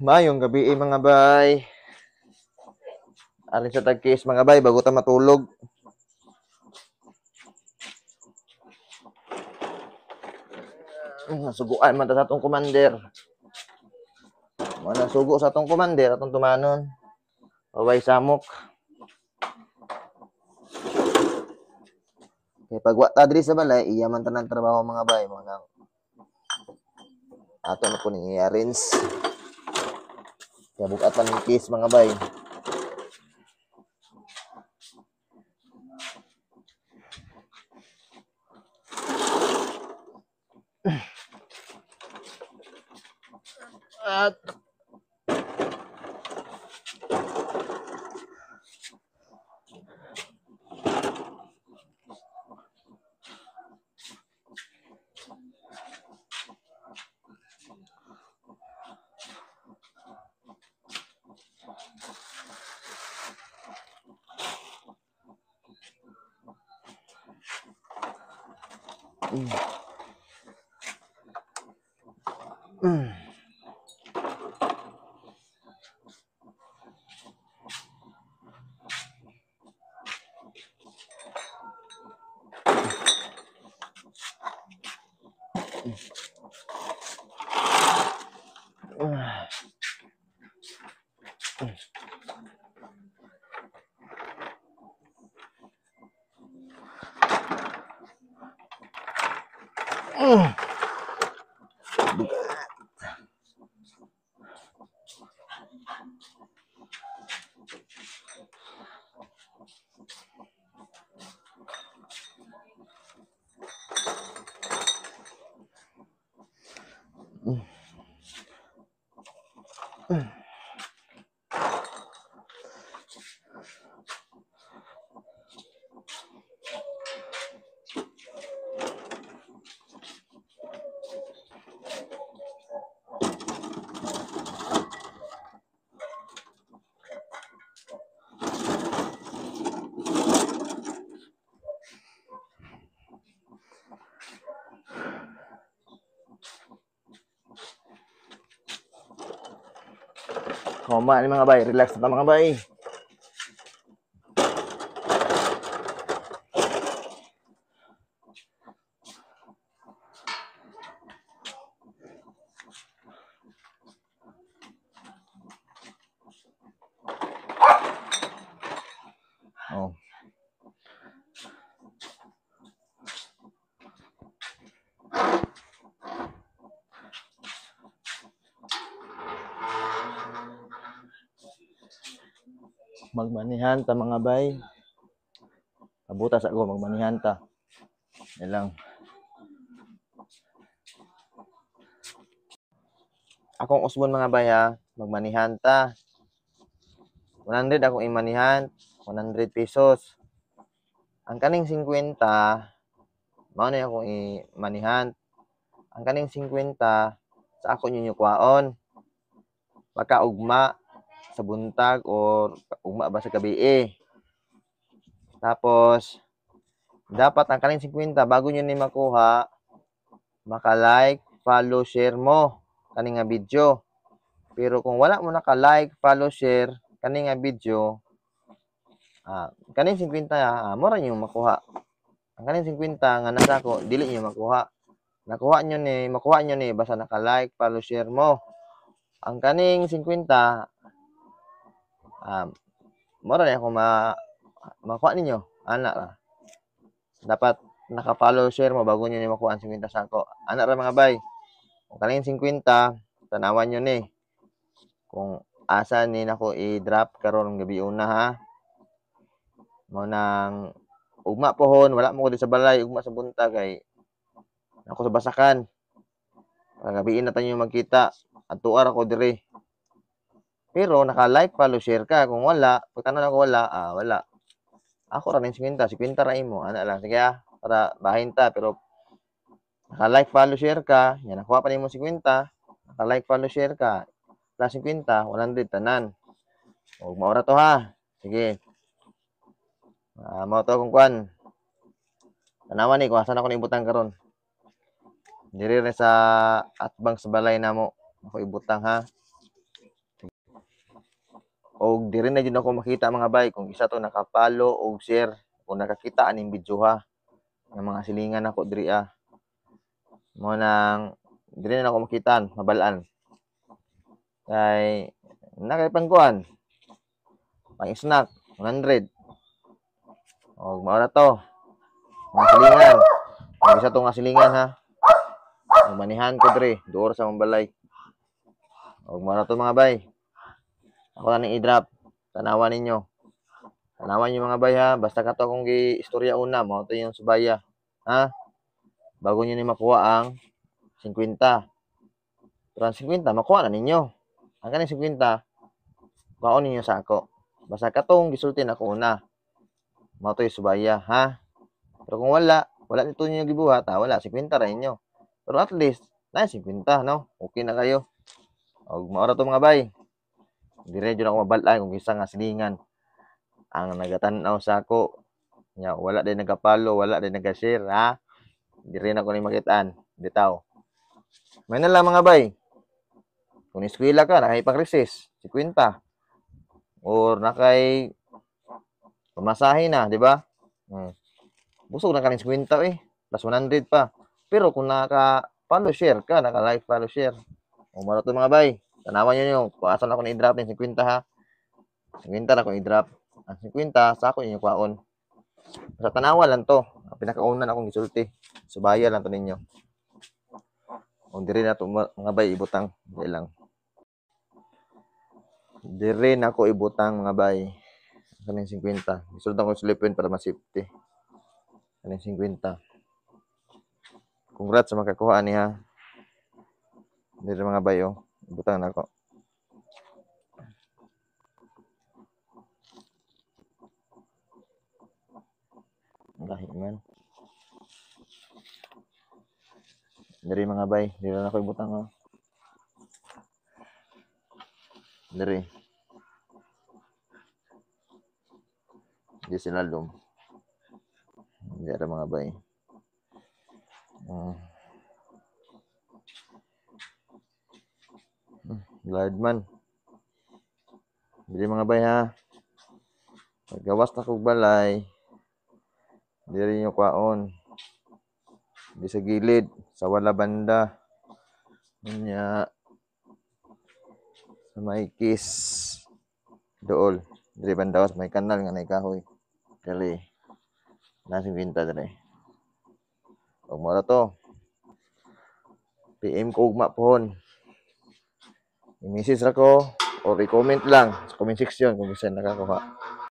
Mayong gabi mga bay. Alin sa tagkis mga bay bago ta matulog. Nasuguan man ta sa atong commander. Mana sugo sa atong commander atong tumanon. Paway samok. Kay pagwa ta diri sa balay, iya man tanan trabaho mga bay mo nang ato na po ni i-arrange. Kaya bukat man yung case mga bay. At koma ni mga bay, relax na mga bay. Oh. Magmanihan ta mga bay. Kabutas ako magmanihan ta. Yan lang. Akong usbon mga bay ha, magmanihan ta. 100 akong imanihan, 100 pesos. Ang kaning 50, mao na akong imanihan. Ang kaning 50 sa ako ninyo kwaon. Pagkaugma sa buntag or ugma ba sa gabi. Tapos dapat ang kaning 50 bago nyo ni makuha, maka-like, follow, share mo kaning nga video. Pero kung wala mo naka-like, follow, share kaning nga video, kaning 50 mura nyo makuha. Ang kaning 50 nga nasa ko, dili nyo makuha. Makuha nyo ni basta naka-like, follow, share mo. Ang kaning 50 mura na ako makuha ninyo. Anak ra. Dapat naka-follow, share mo bago nyo ni makuha ang 50 sa ako. Anak ra mga bay. Kung kaning 50, tanawan nyo ni. Kung asa ni nako i-drop karon gabi una ha. Mo nang ugma pohon, wala mo ko di sa balay, ugma sa buntag kay ako sa basakan. Gabiin na tayo magkita. Atuar ako diri. Pero naka-like, follow, share ka. Kung wala, pag tanan ako wala, wala. Ako ra ning 50 ra imo. Ana lang sige para bahin ta pero naka-like, follow, share ka, yan nakuha pa nimo 50. Naka-like, follow, share ka. Plus 50, 100 tanan. Huwag maura to ha. Sige. Mao to kung kuan. Tanawan ni kung asan ako ibutang karon. Diri rin sa atbang sa balay namo. Ako ibutang ha. Og diri na jud ako makita mga bay kung isa to naka-follow og share kung nakakita aning video ha ng mga silingan ako diri mo nang diri na ako makitaan mabalaan kay nakay pangkuan pang snack 100 og mao na to mga silingan og isa to nga silingan ha manihan ko diri duor sa mambalay og mao na to mga bay ako na ning i-drop tanawan ninyo mga bay ha basta kato akong gi-istorya una mao to yung subaya ha bago niyo ni makuha ang 50 pero ang 50 makuha na ninyo ang kaning 50 kuhaon ninyo sa ako basta katong gisulti na ko una mao to yung subaya ha pero kung wala nito ninyo gibuhat wala 50 ra ninyo pero at least na 50 no okay na kayo og mao ra to mga bay dire jud ako mabalay kung isa nga silingan ang nagatan-aw sa ako nya wala din nagapalo wala din nagashare ha dire na ko ni makitaan bitaw may na lang mga bay kung eskwela ka nakay pang recess 50 or nakay pamasahe na di ba busog na kaning 50 plus 100 pa pero kung naka follow share ka naka like follow share o maro to mga bay tanawan niyo yung kuasan ako ni i-drop yung 50 ha 50 na ko i-drop ang 50 sa ako inyo kuhaon sa tanawan lang to ang pinakaunan akong gisulti subaya lang to ninyo o diri na to mga bay ibutang di lang diri na ko ibutang mga bay kaning 50 gisultan ko silipin para ma-safety kaning 50 congrats sa makakuha niya diri mga bay ibutang na ko lahi man diri mga bay diri na ko ibutang diri di sinalom diri mga bay glad man diri mga bay ha paggawas na kog balay diri nyo kwaon di sa gilid sa wala banda nya sa may kiss dool diri banda sa may kanal nga nay kahoy diri na 50 diri og mo to PM ko ugma pohon i-message ra ko or i-comment lang sa comment section kung gusto nakakuha